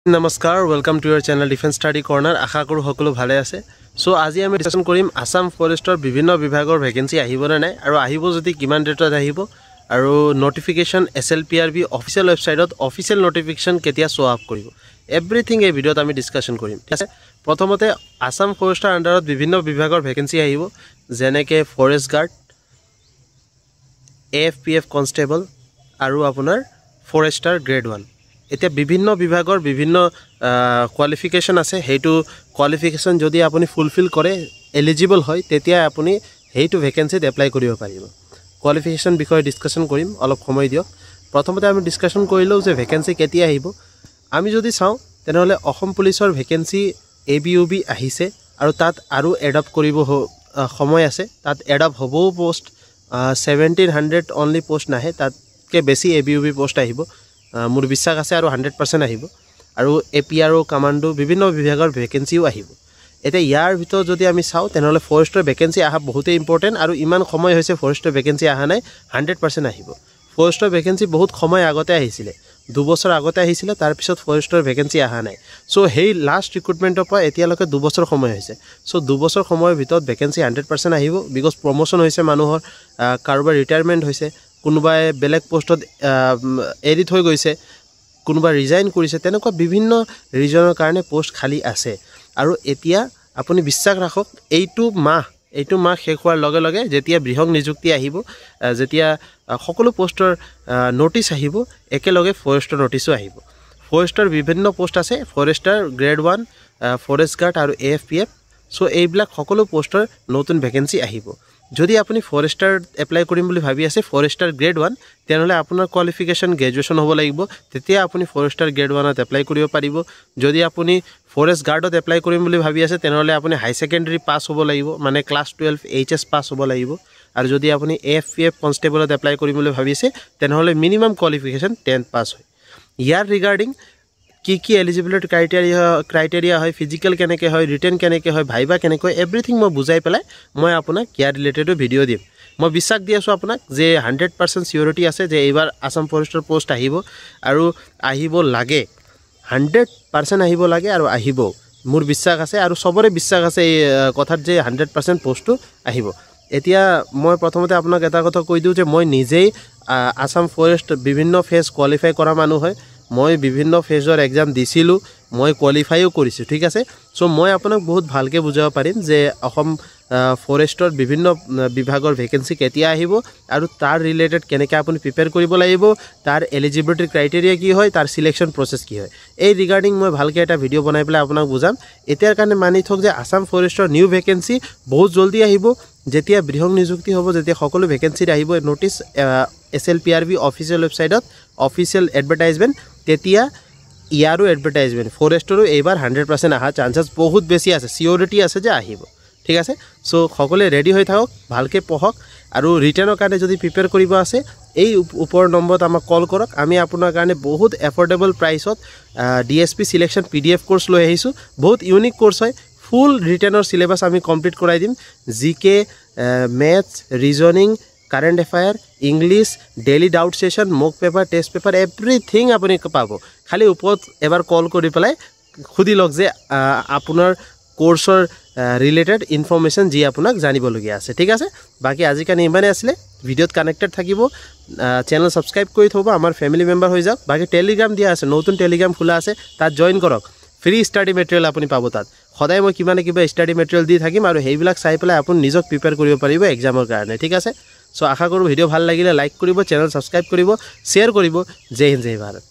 Namaskar, welcome to your channel Defense Study Corner. আশা কৰো সকলো ভালে আছে। সো আজি আমি ডিসকাশন কৰিম আসাম ফৰেষ্টৰ বিভিন্ন বিভাগৰ ভ্যাকেন্সি আহিব না নাই আৰু আহিব যদি কিমান ডেটত আহিব আৰু নোটিফিকেশন SLPRB অফিশিয়াল ওয়েবসাইটত অফিশিয়াল নোটিফিকেশন কেতিয়া শো আপ কৰিব এভৰিথিং এই ভিডিওত আমি ডিসকাশন কৰিম। ঠিক আছে, প্ৰথমতে আসাম ফৰেষ্টৰ আন্ডাৰত বিভিন্ন বিভাগৰ ভ্যাকেন্সি আহিব যেনেকৈ ফৰেষ্ট গাৰ্ড, AFPF কনস্টেবল আৰু আপোনাৰ ফৰেষ্টাৰ গ্ৰেড 1। এতিয়া বিভিন্ন বিভাগৰ বিভিন্ন কোৱালিফিকেশন আছে, হেইটো কোৱালিফিকেশন যদি আপুনি ফুলফিল কৰে এলিজিবল হয় তেতিয়া আপুনি হেইটো ভ্যাকেন্সিত এপ্লাই কৰিব পাৰিব। কোৱালিফিকেশন বিষয়ে ডিসকাশন কৰিম, অলপ সময় দিয়ক। প্ৰথমতে আমি ডিসকাশন কৰিলো যে ভ্যাকেন্সি কেতিয়া আহিব। আমি যদি চাও তেনেহলে অসম পুলিচৰ ভ্যাকেন্সি ABUB আহিছে আৰু তাত আৰু এডাপ্ট কৰিব সময় আছে। তাত এডাপ্ট হ'বও পোষ্ট 1700 অনলি পোষ্ট নাহে, তাতকে বেছি ABUB পোষ্ট আহিব। মোৰ বিশ্বাস আছে আৰু 100% আহিব আৰু APR কমান্ডো বিভিন্ন বিভাগৰ ভ্যাকেন্সিও আহিব। এটা ইয়াৰ ভিতৰত যদি আমি চাও তেনেহলে ফৰেষ্টৰ ভ্যাকেন্সি আহা বহুত ইম্পৰ্টেন্ট আৰু ইমান সময় হৈছে ফৰেষ্টৰ ভ্যাকেন্সি আহা নাই, 100% আহিব। ফৰেষ্টৰ ভ্যাকেন্সি বহুত সময় আগতে আহিছিল, 2 বছৰ আগতে আহিছিল, তাৰ পিছত ফৰেষ্টৰ ভ্যাকেন্সি আহা নাই। সো হেই লাষ্ট ৰিক্ৰুটমেন্টৰ পৰা এতিয়ালৈকে 2 বছৰ সময় হৈছে। সো 2 বছৰ সময়ৰ ভিতৰত ভ্যাকেন্সি 100% আহিব বিকজ প্ৰমোশন হৈছে, মানুহৰ কাৰোবাৰ ৰিটায়াৰমেন্ট হৈছে, কোনোবাই বেলেগ পোষ্টত এডিট হৈ গৈছে, কোনোবা ৰিজাইন কৰিছে, তেনেকুৱা বিভিন্ন ৰিজনৰ কাৰণে পোষ্ট খালি আছে। আৰু এতিয়া আপুনি বিশ্বাস ৰাখক এইটো মাহ শেষ হোৱাৰ লগে লগে যেতিয়া বৃহৎ নিযুক্তি আহিব, যেতিয়া সকলো পোষ্টৰ নোটিছ আহিব, একেলগে ফৰেষ্টৰ নোটিছো আহিব। ফৰেষ্টৰ বিভিন্ন পোষ্ট আছে, ফৰেষ্টাৰ গ্ৰেড 1, ফৰেষ্ট গাৰ্ড আৰু AFPF। সো এইবিলাক সকলো পোষ্টৰ নতুন ভ্যাকেন্সি আহিব। যদি আপুনি ফৰেষ্টাৰ এপ্লাই কৰিম বুলি ভাবি আছে, ফৰেষ্টাৰ গ্ৰেড 1, তেনেহলে আপোনাৰ কোৱালিফিকেশন গ্ৰেজুৱেচন হ'ব লাগিব, তেতিয়া আপুনি ফৰেষ্টাৰ গ্ৰেড 1ত এপ্লাই কৰিব পাৰিব। যদি আপুনি ফৰেষ্ট গাৰ্ডত এপ্লাই কৰিম বুলি ভাবি আছে তেনেহলে আপুনি হাই সেকেন্ডাৰী পাস হ'ব লাগিব, মানে ক্লাস 12 HS পাস হ'ব লাগিব। আৰু যদি আপুনি AFPF কনস্টেবলত এপ্লাই কৰিম বুলি ভাবি আছে তেনেহলে মিনিমাম কোৱালিফিকেশন 10 পাস হয়। ইয়াৰ ৰিগাৰ্ডিং কি এলিজিবিলিটি ক্ৰাইটেৰিয়া হয়, ফিজিক্যাল কেনেকৈ হয়, ৰিটেন কেনেকৈ হয়, ভাইবা কেনেকৈ, এভৰিথিং মই বুজাই পেলাই মই আপোনাক ইয়াৰ ৰিলেটেডো ভিডিও দিম। মই বিশ্বাস দি আছো আপোনাক যে 100% সিউৰিটি আছে যে এইবাৰ আসাম ফৰেষ্টৰ পোষ্ট আহিব আৰু আহিব লাগে, 100% আহিব লাগে আৰু আহিব। মোৰ বিশ্বাস আছে আৰু সবৰে বিশ্বাস আছে এই কথাত যে 100% পোষ্টটো আহিব। এতিয়া মই প্ৰথমতে আপোনাক এটা কথা কৈ দিওঁ যে মই নিজেই আসাম ফৰেষ্ট বিভিন্ন ফেজ কোৱালিফাই কৰা মানুহ হয়। মই বিভিন্ন ফেজৰ এক্সাম দিছিলো, মই কোৱালিফাইও কৰিছো। ঠিক আছে, সো মই আপোনাক বহুত ভালকে বুজাব পাৰিম যে অসম ফৰেষ্টৰ বিভিন্ন বিভাগৰ ভ্যাকেন্সি কেতিয়া আহিব আৰু তাৰ ৰিলেটেড কেনেকৈ আপুনি প্ৰিপেয়াৰ কৰিব লাগিব, তাৰ এলিজিবিলিটি ক্ৰাইটেৰিয়া কি হয়, তাৰ সিলেকশন প্ৰসেস কি হয়, এই ৰিগাৰ্ডিং মই ভালকে এটা ভিডিও বনাই পেলাই আপোনাক বুজাম। এতিয়াৰ কাৰণে মানি থক যে আসাম ফৰেষ্টৰ নিউ ভ্যাকেন্সি বহুত জলদি আহিব। যেতিয়া বৃহৎ নিযুক্তি হ'ব, যেতিয়া সকলো ভ্যাকেন্সি আহিব, নোটিছ SLPRB অফিচিয়েল ওয়েবসাইটত অফিচিয়েল এডভাৰটাইজমেন্ট, তেতিয়া ইয়াৰো এডভাৰটাইজমেন্ট ফৰেষ্টৰো এইবাৰ 100% আহা চান্সেস বহুত বেছি আছে, সিউৰিটি আছে যে আহিব। ঠিক আছে, সো সকলে ৰেডি হৈ থাকক, ভালকে পঢ়ক আৰু ৰিটাৰ্নৰ কাৰণে যদি প্ৰিপেয়াৰ কৰিব আছে এই ওপৰ নম্বৰত আমাক কল কৰক। আমি আপোনাৰ কাৰণে বহুত এফৰ্ডেবল প্ৰাইচত DSP সিলেকশন PDF কোৰ্স লৈ আহিছো, বহুত ইউনিক কোৰ্স হয়। ফুল ৰিটাৰ্নৰ সিলেবাস আমি কমপ্লিট কৰাই দিম, GK, maths, reasoning, current affairs, English, daily doubt session, mock paper, test paper, everything আপুনি পাব। খালি ওপৰত এবাৰ কল কৰি পেলাই খুদি লওক যে আপোনাৰ কোৰ্সৰ ৰিলেটেড ইনফৰমেশন যি আপোনাক জানিবলগীয়া আছে। ঠিক আছে, বাকি আজি কাৰণে ইমানে আছিলে। ভিডিওত কানেক্টেড থাকিব, চেনেল সাবস্ক্ৰাইব কৰি থব, আমাৰ ফ্যামিলি মেম্বাৰ হৈ যাওক। বাকি টেলিগ্ৰাম দিয়া আছে, নতুন টেলিগ্ৰাম খোলা আছে, তাত জয়েন কৰক। ফ্ৰী ষ্টাডি মেটেৰিয়েল আপুনি পাব তাত। সদায় মই কিবা না কিবা ষ্টাডি মেটেৰিয়েল দি থাকিম আৰু সেইবিলাক চাই পেলাই আপুনি নিজক প্ৰিপেয়াৰ কৰিব পাৰিব এক্সামৰ কাৰণে। ঠিক আছে, সো আশা কৰোঁ ভিডিও ভাল লাগিলে লাইক কৰিব, চেনেল সাবস্ক্ৰাইব কৰিব, শ্বেয়াৰ কৰিব। জয় হিন্দ, জয় ভাৰত।